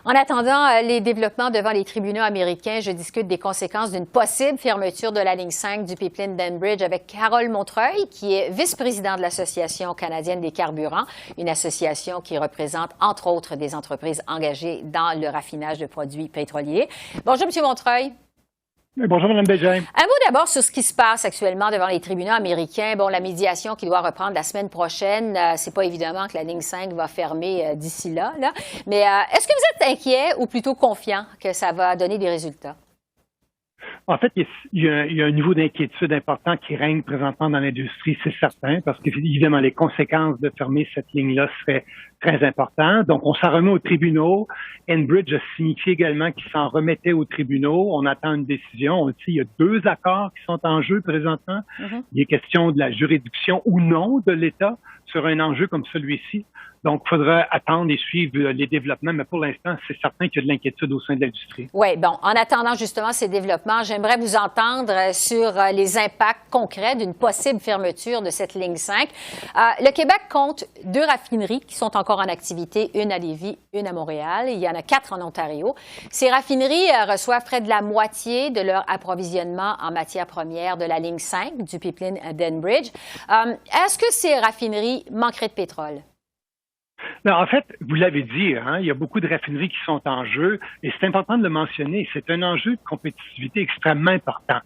En attendant les développements devant les tribunaux américains, je discute des conséquences d'une possible fermeture de la ligne 5 du pipeline d'Enbridge avec Carole Montreuil, qui est vice-présidente de l'Association canadienne des carburants, une association qui représente, entre autres, des entreprises engagées dans le raffinage de produits pétroliers. Bonjour, M. Montreuil. Bonjour, Mme Bégin. Un mot d'abord sur ce qui se passe actuellement devant les tribunaux américains. Bon, la médiation qui doit reprendre la semaine prochaine, c'est pas évidemment que la ligne 5 va fermer d'ici là. Mais est-ce que vous êtes inquiet ou plutôt confiant que ça va donner des résultats? En fait, il y a un niveau d'inquiétude important qui règne présentement dans l'industrie, c'est certain, parce qu'évidemment, les conséquences de fermer cette ligne-là seraient très importantes. Donc, on s'en remet aux tribunaux. Enbridge a signifié également qu'il s'en remettait aux tribunaux. On attend une décision. On dit il y a 2 accords qui sont en jeu présentement. Il est question de la juridiction ou non de l'État sur un enjeu comme celui-ci. Donc, il faudra attendre et suivre les développements, mais pour l'instant, c'est certain qu'il y a de l'inquiétude au sein de l'industrie. Oui, bon, en attendant justement ces développements, j'aimerais vous entendre sur les impacts concrets d'une possible fermeture de cette ligne 5. Le Québec compte 2 raffineries qui sont encore en activité, une à Lévis, une à Montréal. Il y en a 4 en Ontario. Ces raffineries reçoivent près de la moitié de leur approvisionnement en matières premières de la ligne 5 du pipeline d'Enbridge. Est-ce que ces raffineries manqueraient de pétrole? Non, en fait, vous l'avez dit, il y a beaucoup de raffineries qui sont en jeu et c'est important de le mentionner. C'est un enjeu de compétitivité extrêmement important.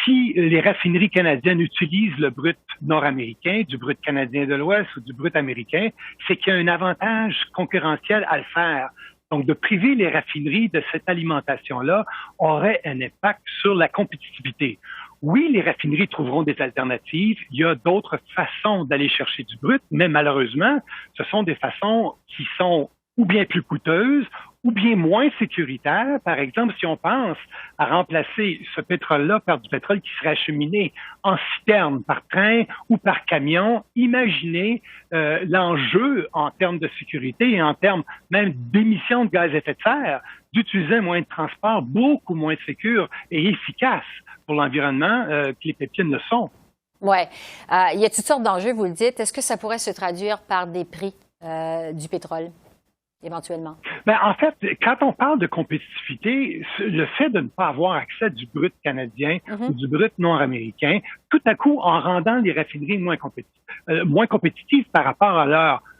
Si les raffineries canadiennes utilisent le brut nord-américain, du brut canadien de l'Ouest ou du brut américain, c'est qu'il y a un avantage concurrentiel à le faire. Donc, de priver les raffineries de cette alimentation-là aurait un impact sur la compétitivité. Oui, les raffineries trouveront des alternatives. Il y a d'autres façons d'aller chercher du brut, mais malheureusement, ce sont des façons qui sont ou bien plus coûteuses ou bien moins sécuritaires. Par exemple, si on pense à remplacer ce pétrole-là par du pétrole qui serait acheminé en citerne par train ou par camion, imaginez l'enjeu en termes de sécurité et en termes même d'émissions de gaz à effet de serre d'utiliser un moyen de transport beaucoup moins sécure et efficace pour l'environnement que les pipelines le sont. Oui. Il y a toutes sortes d'enjeux, vous le dites. Est-ce que ça pourrait se traduire par des prix du pétrole, éventuellement? Ben, en fait, quand on parle de compétitivité, le fait de ne pas avoir accès à du brut canadien ou du brut nord-américain, tout à coup, en rendant les raffineries moins compétitives par rapport à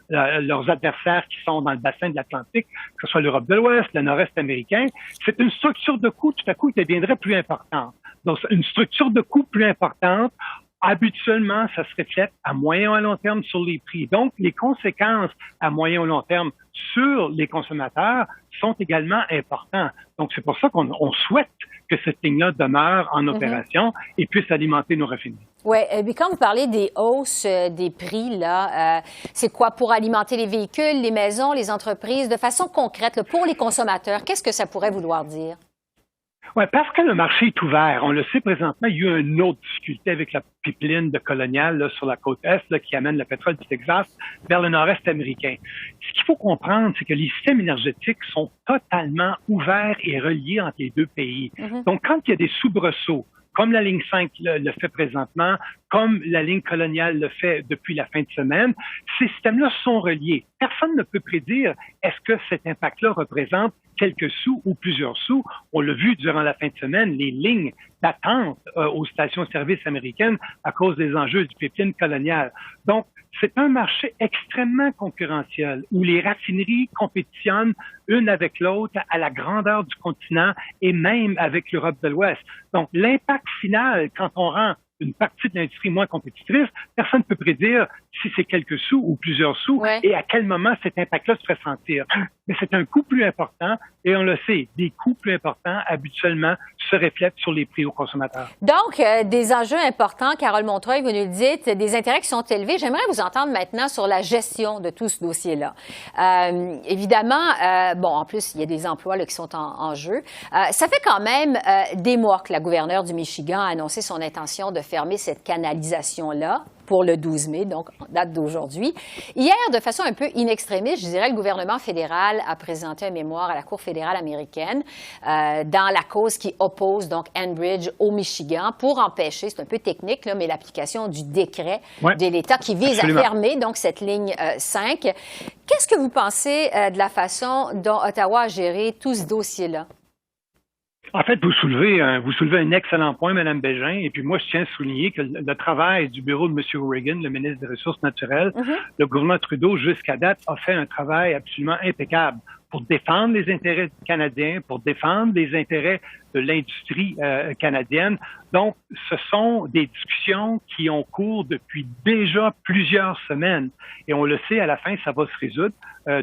leurs adversaires qui sont dans le bassin de l'Atlantique, que ce soit l'Europe de l'Ouest, le Nord-Est américain, c'est une structure de coût, tout à coup, qui deviendrait plus importante. Donc, une structure de coût plus importante, habituellement, ça se reflète à moyen ou à long terme sur les prix. Donc, les conséquences à moyen ou long terme sur les consommateurs sont également importantes. Donc, c'est pour ça qu'on souhaite que cette ligne-là demeure en opération et puisse alimenter nos raffineries. Oui, mais quand vous parlez des hausses des prix, là, c'est quoi pour alimenter les véhicules, les maisons, les entreprises, de façon concrète, là, pour les consommateurs, qu'est-ce que ça pourrait vouloir dire? Oui, parce que le marché est ouvert. On le sait présentement, il y a eu une autre difficulté avec la pipeline de Colonial là, sur la côte Est là, qui amène le pétrole du Texas vers le nord-est américain. Ce qu'il faut comprendre, c'est que les systèmes énergétiques sont totalement ouverts et reliés entre les 2 pays. Donc, quand il y a des soubresauts, comme la ligne 5 le fait présentement, comme la ligne coloniale le fait depuis la fin de semaine, ces systèmes-là sont reliés. Personne ne peut prédire est-ce que cet impact-là représente quelques sous ou plusieurs sous. On l'a vu durant la fin de semaine, les lignes d'attente aux stations-service américaines à cause des enjeux du pipeline colonial. Donc, c'est un marché extrêmement concurrentiel où les raffineries compétitionnent une avec l'autre à la grandeur du continent et même avec l'Europe de l'Ouest. Donc, l'impact final, quand on rend une partie de l'industrie moins compétitrice, personne ne peut prédire si c'est quelques sous ou plusieurs sous et à quel moment cet impact-là se ferait sentir. Mais c'est un coût plus important et on le sait, des coûts plus importants habituellement se reflètent sur les prix aux consommateurs. Donc, des enjeux importants, Carole Montreuil, vous nous le dites, des intérêts qui sont élevés. J'aimerais vous entendre maintenant sur la gestion de tout ce dossier-là. Évidemment, bon, en plus, il y a des emplois là, qui sont en jeu. Ça fait quand même des mois que la gouverneure du Michigan a annoncé son intention de fermer cette canalisation-là. pour le 12 mai, donc en date d'aujourd'hui. Hier, de façon un peu inextrémiste, je dirais, le gouvernement fédéral a présenté un mémoire à la Cour fédérale américaine dans la cause qui oppose donc Enbridge au Michigan pour empêcher, c'est un peu technique, là, mais l'application du décret de l'État qui vise à fermer donc cette ligne 5. Qu'est-ce que vous pensez de la façon dont Ottawa a géré tout ce dossier-là? En fait, vous soulevez un excellent point, Mme Bégin, et puis moi, je tiens à souligner que le travail du bureau de M. Reagan, le ministre des Ressources naturelles, le gouvernement Trudeau, jusqu'à date, a fait un travail absolument impeccable pour défendre les intérêts canadiens, pour défendre les intérêts de l'industrie canadienne. Donc, ce sont des discussions qui ont cours depuis déjà plusieurs semaines. Et on le sait, à la fin, ça va se résoudre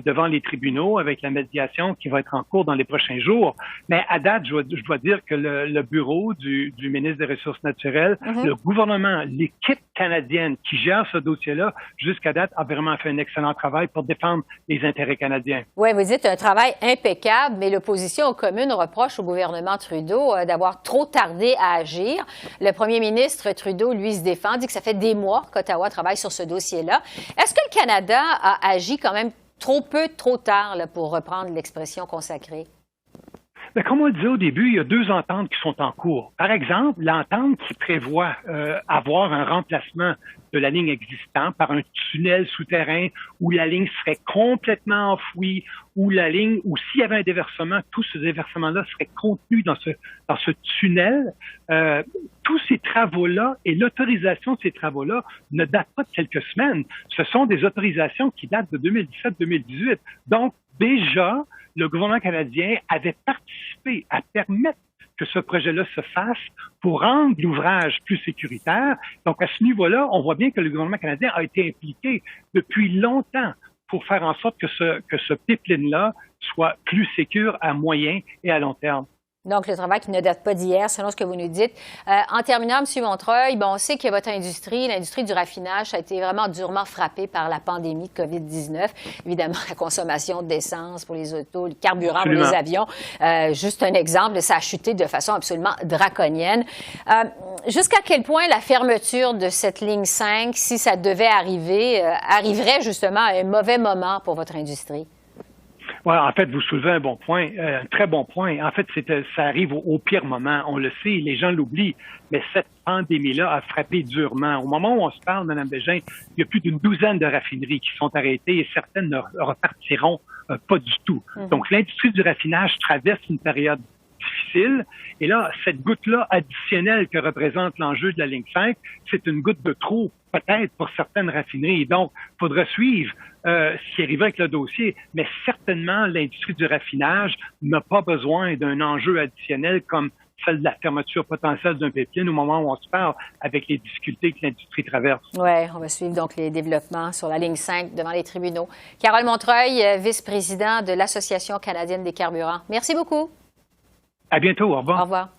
devant les tribunaux avec la médiation qui va être en cours dans les prochains jours. Mais à date, je dois dire que le bureau du ministre des Ressources naturelles, le gouvernement, l'équipe canadienne qui gère ce dossier-là, jusqu'à date, a vraiment fait un excellent travail pour défendre les intérêts canadiens. Oui, vous dites un travail impeccable, mais l'opposition aux communes reproche au gouvernement Trudeau d'avoir trop tardé à agir. Le premier ministre Trudeau, lui, se défend, dit que ça fait des mois qu'Ottawa travaille sur ce dossier-là. Est-ce que le Canada a agi quand même trop peu, trop tard, là, pour reprendre l'expression consacrée? Mais comme on le disait au début, il y a deux ententes qui sont en cours. Par exemple, l'entente qui prévoit avoir un remplacement de la ligne existante par un tunnel souterrain où la ligne serait complètement enfouie, où la ligne, ou s'il y avait un déversement, tout ce déversement-là serait contenu dans ce tunnel. Tous ces travaux-là et l'autorisation de ces travaux-là ne datent pas de quelques semaines. Ce sont des autorisations qui datent de 2017-2018. Donc, déjà, le gouvernement canadien avait participé à permettre que ce projet-là se fasse pour rendre l'ouvrage plus sécuritaire. Donc, à ce niveau-là, on voit bien que le gouvernement canadien a été impliqué depuis longtemps pour faire en sorte que ce pipeline-là soit plus sécure à moyen et à long terme. Donc, le travail qui ne date pas d'hier, selon ce que vous nous dites. En terminant, M. Montreuil, on sait que votre industrie, l'industrie du raffinage, a été vraiment durement frappée par la pandémie de COVID-19. Évidemment, la consommation d'essence pour les autos, le carburant pour les avions. Juste un exemple, ça a chuté de façon absolument draconienne. Jusqu'à quel point la fermeture de cette ligne 5, si ça devait arriver, arriverait justement à un mauvais moment pour votre industrie? Ouais, en fait, vous soulevez un bon point, un très bon point. En fait, ça arrive au pire moment. On le sait, les gens l'oublient, mais cette pandémie-là a frappé durement. Au moment où on se parle, Mme Bégin, il y a plus d'une douzaine de raffineries qui sont arrêtées et certaines ne repartiront pas du tout. Donc, l'industrie du raffinage traverse une période difficile. Et là, cette goutte-là additionnelle que représente l'enjeu de la ligne 5, c'est une goutte de trop, peut-être, pour certaines raffineries. Donc, il faudra suivre ce qui arrive avec le dossier. Mais certainement, l'industrie du raffinage n'a pas besoin d'un enjeu additionnel comme celle de la fermeture potentielle d'un pipeline au moment où on se parle avec les difficultés que l'industrie traverse. Oui, on va suivre donc les développements sur la ligne 5 devant les tribunaux. Carole Montreuil, vice-président de l'Association canadienne des carburants. Merci beaucoup. À bientôt. Au revoir. Au revoir.